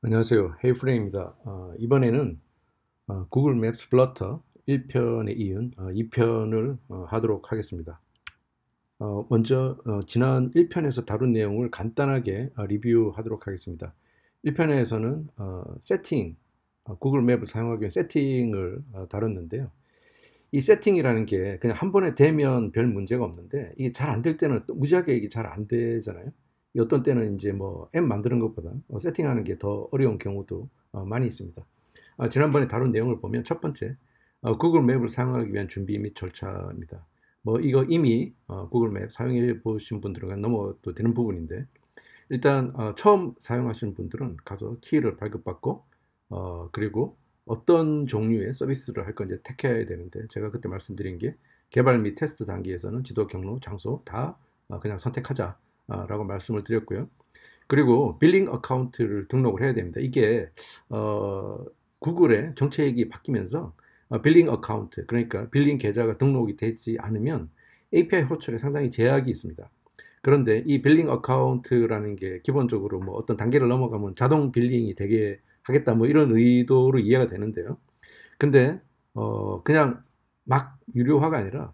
안녕하세요. 헤이프레임입니다. 이번에는 구글 맵스 플러터 1편에 이은 2편을 하도록 하겠습니다. 먼저 지난 1편에서 다룬 내용을 간단하게 리뷰하도록 하겠습니다. 1편에서는 세팅, 구글 맵을 사용하기 위한 세팅을 다뤘는데요. 이 세팅이라는 게 그냥 한 번에 되면 별 문제가 없는데 이게 잘 안 될 때는 또 무지하게 이게 잘 안 되잖아요. 어떤 때는 이제 뭐 앱 만드는 것보다 세팅하는 게 더 어려운 경우도 많이 있습니다. 지난번에 다룬 내용을 보면 첫 번째, 구글 맵을 사용하기 위한 준비 및 절차입니다. 뭐 이거 이미 구글 맵 사용해 보신 분들은 넘어도 되는 부분인데 일단 처음 사용하시는 분들은 가서 키를 발급받고 그리고 어떤 종류의 서비스를 할 건지 택해야 되는데 제가 그때 말씀드린 게 개발 및 테스트 단계에서는 지도, 경로, 장소 다 그냥 선택하자라고 말씀을 드렸고요. 그리고 빌링 어카운트를 등록을 해야 됩니다. 이게 구글의 정책이 바뀌면서 빌링 어카운트, 그러니까 빌링 계좌가 등록이 되지 않으면 API 호출에 상당히 제약이 있습니다. 그런데 이 빌링 어카운트라는 게 기본적으로 뭐 어떤 단계를 넘어가면 자동 빌링이 되게 하겠다 뭐 이런 의도로 이해가 되는데요. 근데 그냥 막 유료화가 아니라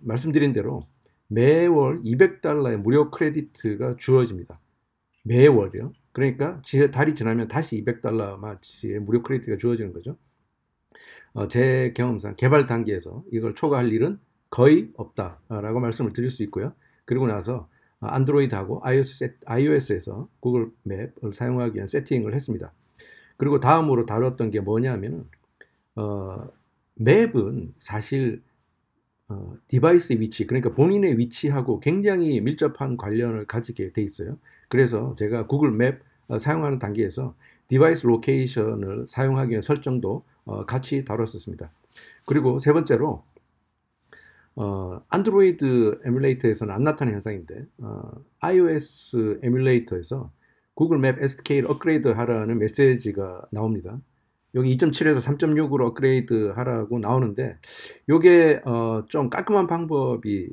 말씀드린 대로 매월 $200의 무료 크레디트가 주어집니다. 매월이요. 그러니까 달이 지나면 다시 $200의 무료 크레디트가 주어지는 거죠. 제 경험상 개발 단계에서 이걸 초과할 일은 거의 없다라고 말씀을 드릴 수 있고요. 그리고 나서 안드로이드하고 iOS에서 구글 맵을 사용하기 위한 세팅을 했습니다. 그리고 다음으로 다뤘던 게 뭐냐면은 맵은 사실 디바이스의 위치, 그러니까 본인의 위치하고 굉장히 밀접한 관련을 가지게 돼 있어요. 그래서 제가 구글 맵 사용하는 단계에서 디바이스 로케이션을 사용하기 위한 설정도 같이 다뤘었습니다. 그리고 세 번째로 안드로이드 에뮬레이터에서는 안 나타나는 현상인데 iOS 에뮬레이터에서 구글 맵 SDK를 업그레이드 하라는 메시지가 나옵니다. 여기 2.7에서 3.6으로 업그레이드 하라고 나오는데 이게 좀 깔끔한 방법이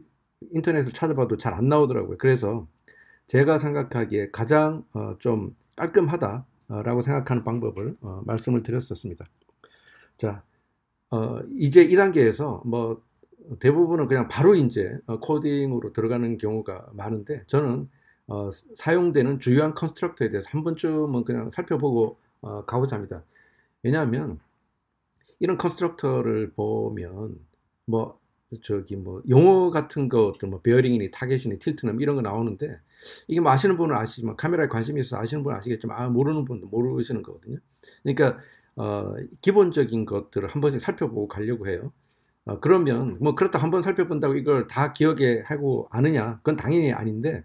인터넷을 찾아봐도 잘 안 나오더라고요. 그래서 제가 생각하기에 가장 좀 깔끔하다라고 생각하는 방법을 말씀을 드렸었습니다. 자, 이제 이 단계에서 뭐 대부분은 그냥 바로 이제 코딩으로 들어가는 경우가 많은데 저는 사용되는 주요한 컨스트럭터에 대해서 한 번쯤은 그냥 살펴보고 가고자 합니다. 왜냐하면 이런 컨스트럭터를 보면 뭐 뭐 용어 같은 것들 뭐 베어링이니 타겟이니 틸트는 이런 거 나오는데 이게 뭐 아시는 분은 아시지만 카메라에 관심이 있어서 아시는 분은 아시겠지만 모르는 분은 모르시는 거거든요. 그러니까 기본적인 것들을 한 번씩 살펴보고 가려고 해요. 그러면 뭐 그렇다 한 번 살펴본다고 이걸 다 기억에 하고 아느냐? 그건 당연히 아닌데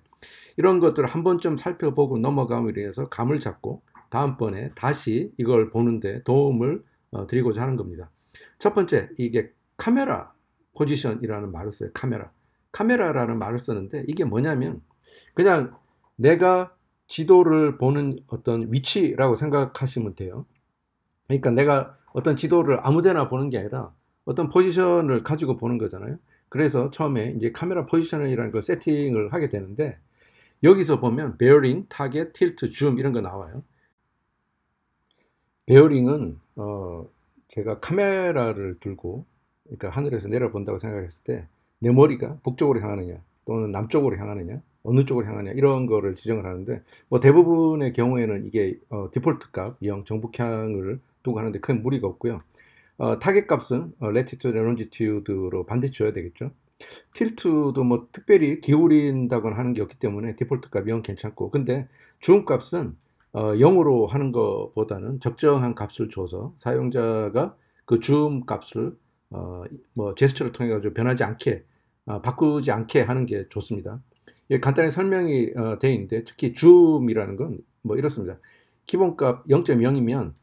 이런 것들을 한 번쯤 살펴보고 넘어감으로 인해서 감을 잡고 다음번에 다시 이걸 보는데 도움을 드리고자 하는 겁니다. 첫 번째, 이게 카메라 포지션이라는 말을 써요. 카메라라는 말을 쓰는데 이게 뭐냐면 그냥 내가 지도를 보는 어떤 위치라고 생각하시면 돼요. 그러니까 내가 어떤 지도를 아무데나 보는 게 아니라 어떤 포지션을 가지고 보는 거잖아요. 그래서 처음에 이제 카메라 포지션이라는 걸 세팅을 하게 되는데 여기서 보면 베어링, 타겟, 틸트, 줌 이런 거 나와요. 베어링은 제가 카메라를 들고 그러니까 하늘에서 내려본다고 생각했을 때 내 머리가 북쪽으로 향하느냐 또는 남쪽으로 향하느냐 어느 쪽으로 향하느냐 이런 거를 지정을 하는데 뭐 대부분의 경우에는 이게 디폴트 값 0 정북향을 두고 하는데 큰 무리가 없고요. 타겟 값은 레티튜드, 론지튜드로 반드시 줘야 되겠죠. 틸트도 뭐 특별히 기울인다거나 하는 게 없기 때문에 디폴트 값이 0 괜찮고 근데 줌 값은 0으로 하는 것보다는 적정한 값을 줘서 사용자가 그 줌 값을 뭐 제스처를 통해 가지고 변하지 않게 바꾸지 않게 하는 게 좋습니다. 간단히 설명이 되어 있는데 특히 줌이라는 건 뭐 이렇습니다. 기본값 0.0이면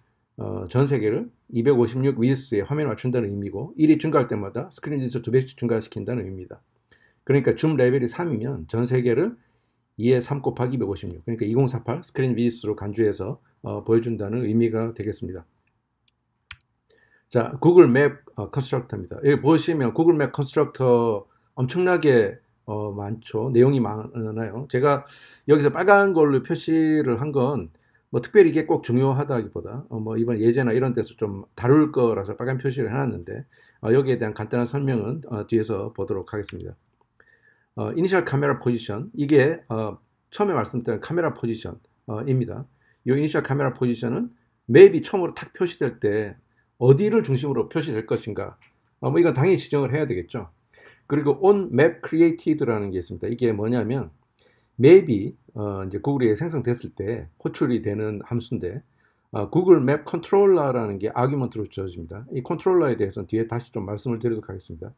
전 세계를 256 위스의 화면에 맞춘다는 의미고 1이 증가할 때마다 스크린 지수를 2배씩 증가시킨다는 의미입니다. 그러니까 줌 레벨이 3이면 전 세계를 2의 3 곱하기 256 그러니까 2048 스크린 비스로 간주해서 보여준다는 의미가 되겠습니다. 자, 구글 맵 컨스트럭터입니다. 여기 보시면 구글 맵 컨스트럭터 엄청나게 많죠. 내용이 많아요. 제가 여기서 빨간 걸로 표시를 한 건 뭐 특별히 이게 꼭 중요하다기보다 뭐 이번 예제나 이런 데서 좀 다룰 거라서 빨간 표시를 해놨는데 여기에 대한 간단한 설명은 뒤에서 보도록 하겠습니다. 이니셜 카메라 포지션, 이게 처음에 말씀드린 카메라 포지션입니다. 이 이니셜 카메라 포지션은 맵이 처음으로 탁 표시될 때 어디를 중심으로 표시될 것인가, 뭐 이건 당연히 지정을 해야 되겠죠. 그리고 on map created라는 게 있습니다. 이게 뭐냐면 맵이 이제 구글에 생성됐을 때 호출이 되는 함수인데 구글 맵 컨트롤러라는 게 아규먼트로 주어집니다. 이 컨트롤러에 대해서는 뒤에 다시 좀 말씀을 드리도록 하겠습니다.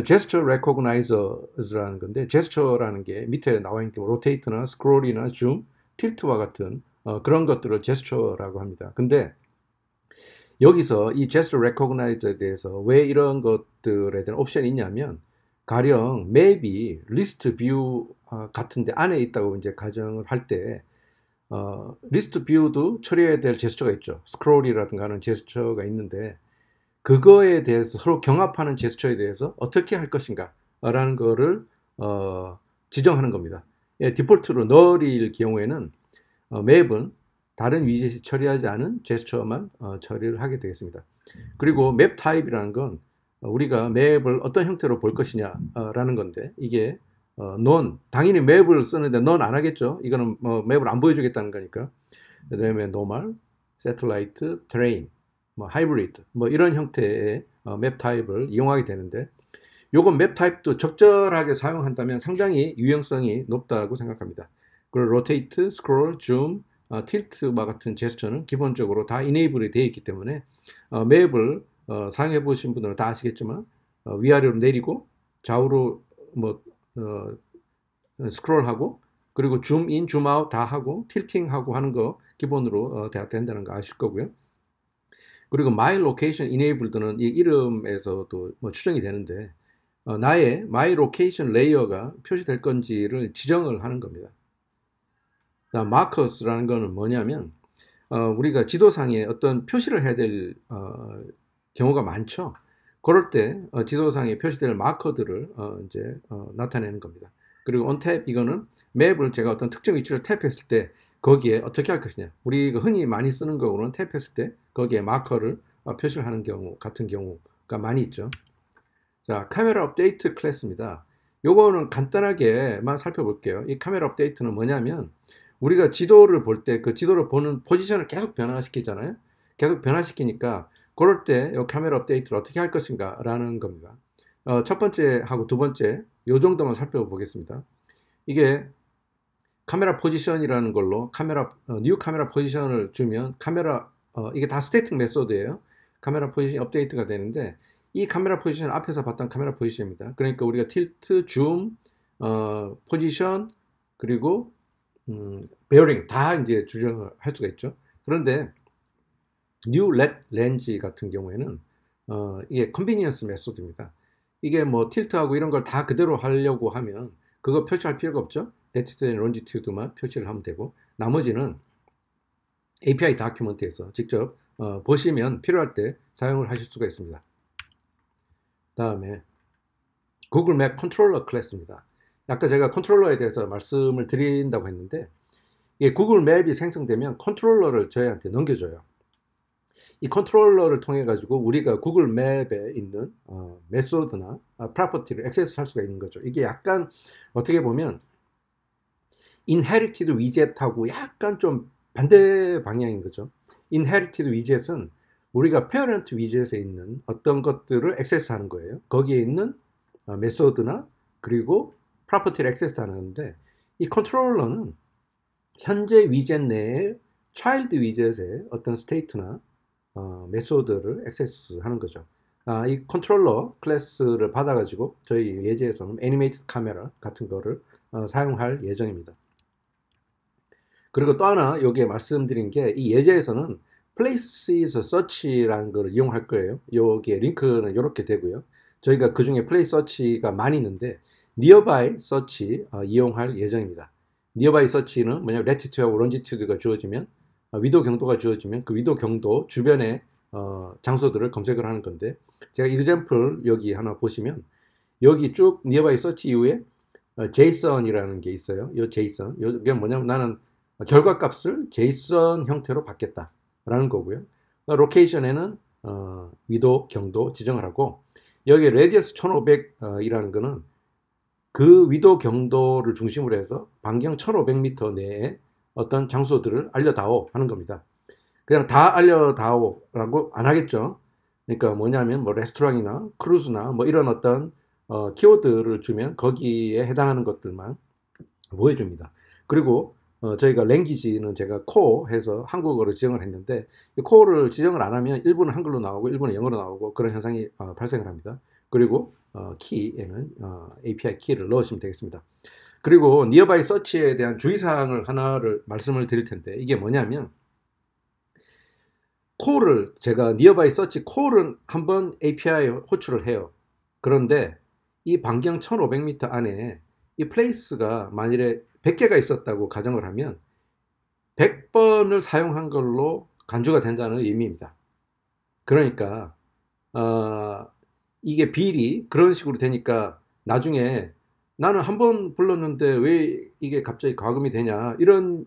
제스처 레코그나이저스라는 건데, 제스처라는 게 밑에 나와 있는 게 로테이트나 스크롤이나 줌, 틸트와 같은 그런 것들을 제스처라고 합니다. 근데 여기서 이 제스처 레코그나이저에 대해서 왜 이런 것들에 대한 옵션이 있냐면, 가령 맵이 리스트 뷰 같은데 안에 있다고 이제 가정을 할 때 리스트 뷰도 처리해야 될 제스처가 있죠. 스크롤이라든가 하는 제스처가 있는데 그거에 대해서 서로 경합하는 제스처에 대해서 어떻게 할 것인가 라는 거를 지정하는 겁니다. 예, 디폴트로 null일 경우에는 맵은 다른 위젯이 처리하지 않은 제스처만 처리를 하게 되겠습니다. 그리고 맵 타입이라는 건 우리가 맵을 어떤 형태로 볼 것이냐 라는 건데, 이게 none, 당연히 맵을 쓰는데 none 안 하겠죠. 이거는 맵을 안 보여주겠다는 거니까. 그 다음에 normal, satellite, terrain, 뭐 하이브리드, 뭐 이런 형태의 맵 타입을 이용하게 되는데, 요건 맵 타입도 적절하게 사용한다면 상당히 유용성이 높다고 생각합니다. 그리고 로테이트, 스크롤, 줌, 틸트와 같은 제스처는 기본적으로 다 이네이블이 되어 있기 때문에 맵을 사용해 보신 분들은 다 아시겠지만 위아래로 내리고 좌우로 뭐 스크롤하고, 그리고 줌인, 줌아웃 다 하고 틸팅하고 하는 거 기본으로 다 된다는 거 아실 거고요. 그리고 My Location Enabled는 이 이름에서도 뭐 추정이 되는데 나의 My Location 레이어가 표시될 건지를 지정을 하는 겁니다. Markers라는 거는 뭐냐면 우리가 지도상에 어떤 표시를 해야 될 경우가 많죠. 그럴 때 지도상에 표시될 마커들을 이제 나타내는 겁니다. 그리고 onTap, 이거는 맵을 제가 어떤 특정 위치를 탭했을 때 거기에 어떻게 할 것이냐, 우리가 흔히 많이 쓰는 거로는 탭했을 때 거기에 마커를 표시를 하는 경우 같은 경우가 많이 있죠. 자, 카메라 업데이트 클래스입니다. 요거는 간단하게만 살펴볼게요. 이 카메라 업데이트는 뭐냐면 우리가 지도를 볼 때 그 지도를 보는 포지션을 계속 변화시키잖아요. 계속 변화시키니까 그럴 때 이 카메라 업데이트를 어떻게 할 것인가 라는 겁니다. 첫 번째 하고 두 번째 요 정도만 살펴보겠습니다. 이게 카메라 포지션이라는 걸로 뉴 카메라 포지션을 주면 이게 다 스태틱 메소드예요. 카메라 포지션 업데이트가 되는데, 이 카메라 포지션 앞에서 봤던 카메라 포지션입니다. 그러니까 우리가 틸트, 줌, 포지션, 그리고 베어링 다 이제 조정을 할 수가 있죠. 그런데 뉴 렌즈 같은 경우에는 이게 컨비니언스 메소드입니다. 이게 뭐 틸트하고 이런 걸 다 그대로 하려고 하면 그거 표시할 필요가 없죠. 레티튜드, 론지튜드만 표시를 하면 되고 나머지는 API 다큐멘트에서 직접 보시면 필요할 때 사용을 하실 수가 있습니다. 다음에 구글 맵 컨트롤러 클래스입니다. 아까 제가 컨트롤러에 대해서 말씀을 드린다고 했는데, 이게 구글 맵이 생성되면 컨트롤러를 저희한테 넘겨줘요. 이 컨트롤러를 통해 가지고 우리가 구글 맵에 있는 메소드나 프로퍼티를 액세스할 수가 있는 거죠. 이게 약간 어떻게 보면 inherited 위젯하고 약간 좀 반대 방향인 거죠. inherited 위젯은 우리가 parent 위젯에 있는 어떤 것들을 액세스하는 거예요. 거기에 있는 메소드나 그리고 프로퍼티를 액세스하는데, 이 컨트롤러는 현재 위젯 내에 child 위젯의 어떤 스테이트나 메소드를 액세스하는 거죠. 이 컨트롤러 클래스를 받아가지고 저희 예제에서는 애니메이티드 카메라 같은 거를 사용할 예정입니다. 그리고 또 하나 여기에 말씀드린 게, 이 예제에서는 places search라는 걸 이용할 거예요. 여기에 링크는 이렇게 되고요. 저희가 그 중에 place search가 많이 있는데 nearby search 이용할 예정입니다. nearby search는 뭐냐면 latitude하고 longitude가 주어지면 위도 경도가 주어지면 그 위도 경도 주변의 장소들을 검색을 하는 건데, 제가 example 여기 하나 보시면 여기 쭉 nearby search 이후에 JSON이라는 게 있어요. 이 JSON, 이게 뭐냐면 나는 결과값을 JSON 형태로 받겠다라는 거고요. 로케이션에는 위도, 경도 지정을 하고, 여기 레디어스 1500이라는 거는 그 위도, 경도를 중심으로 해서 반경 1500m 내에 어떤 장소들을 알려다오 하는 겁니다. 그냥 다 알려다오라고 안 하겠죠. 그러니까 뭐냐면 뭐 레스토랑이나 크루즈나 뭐 이런 어떤 키워드를 주면 거기에 해당하는 것들만 보여줍니다. 그리고 저희가 랭귀지는 제가 코 해서 한국어로 지정을 했는데, 이 코를 지정을 안 하면 일부는 한글로 나오고 일부는 영어로 나오고 그런 현상이 발생을 합니다. 그리고 키에는 API 키를 넣으시면 되겠습니다. 그리고 니어바이 서치에 대한 주의사항을 하나를 말씀을 드릴 텐데, 이게 뭐냐면 콜을 제가 니어바이 서치 콜은 한번 API 호출을 해요. 그런데 이 반경 1500m 안에 이 플레이스가 만일에 100개가 있었다고 가정을 하면 100번을 사용한 걸로 간주가 된다는 의미입니다. 그러니까 이게 비일이 그런 식으로 되니까 나중에 나는 한 번 불렀는데 왜 이게 갑자기 과금이 되냐, 이런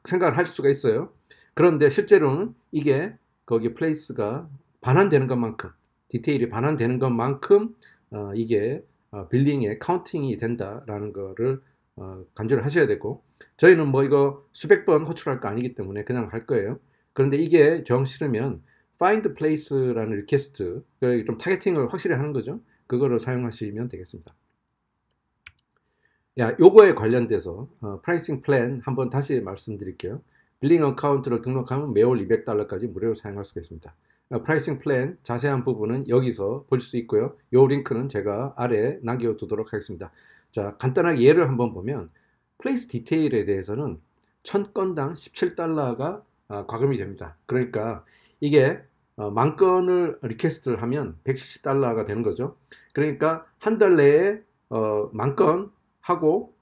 생각을 할 수가 있어요. 그런데 실제로는 이게 거기 플레이스가 반환되는 것만큼, 디테일이 반환되는 것만큼 이게 빌링의 카운팅이 된다라는 거를 간주를 하셔야 되고, 저희는 뭐 이거 수백 번 호출할 거 아니기 때문에 그냥 할 거예요. 그런데 이게 정 싫으면 find place라는 리퀘스트, 좀 타겟팅을 확실히 하는 거죠. 그거를 사용하시면 되겠습니다. 요거에 관련돼서 프라이싱 플랜 한번 다시 말씀드릴게요. 빌링 어카운트를 등록하면 매월 $200까지 무료로 사용할 수가 있습니다. 프라이싱 플랜 자세한 부분은 여기서 볼 수 있고요. 요 링크는 제가 아래에 남겨두도록 하겠습니다. 자, 간단하게 예를 한번 보면 플레이스 디테일에 대해서는 1000건당 $17가 과금이 됩니다. 그러니까 이게 만 건을 리퀘스트를 하면 $110가 되는 거죠. 그러니까 한 달 내에 만 건 하고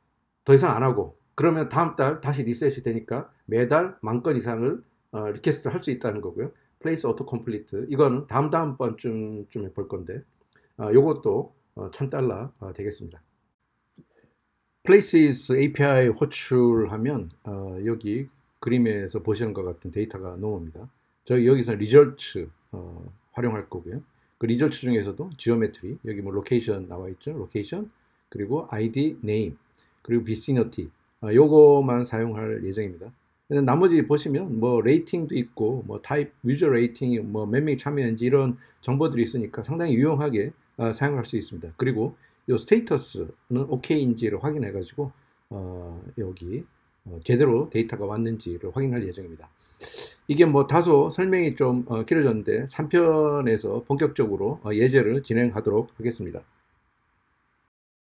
더 이상 안 하고, 그러면 다음 달 다시 리셋이 되니까 매달 만 건 이상을 리퀘스트를 할 수 있다는 거고요. 플레이스 오토 컴플리트, 이거는 다음 번쯤에 볼 건데 요것도 $1000 되겠습니다. Places API 호출하면 여기 그림에서 보시는 것 같은 데이터가 나옵니다. 저희 여기서 리절츠 활용할 거고요. 그 리절츠 중에서도 지오메트리, 여기 뭐 로케이션 나와 있죠. 로케이션, 그리고 ID, 네임, 그리고 비시너티, 요거만 사용할 예정입니다. 나머지 보시면 뭐 레이팅도 있고 뭐 타입, 유저 레이팅이 뭐 몇 명이 참여했는지 이런 정보들이 있으니까 상당히 유용하게 사용할 수 있습니다. 그리고 이 스테이터스는 OK인지를 확인해 가지고 여기 제대로 데이터가 왔는지를 확인할 예정입니다. 이게 뭐 다소 설명이 좀 길어졌는데 3편에서 본격적으로 예제를 진행하도록 하겠습니다.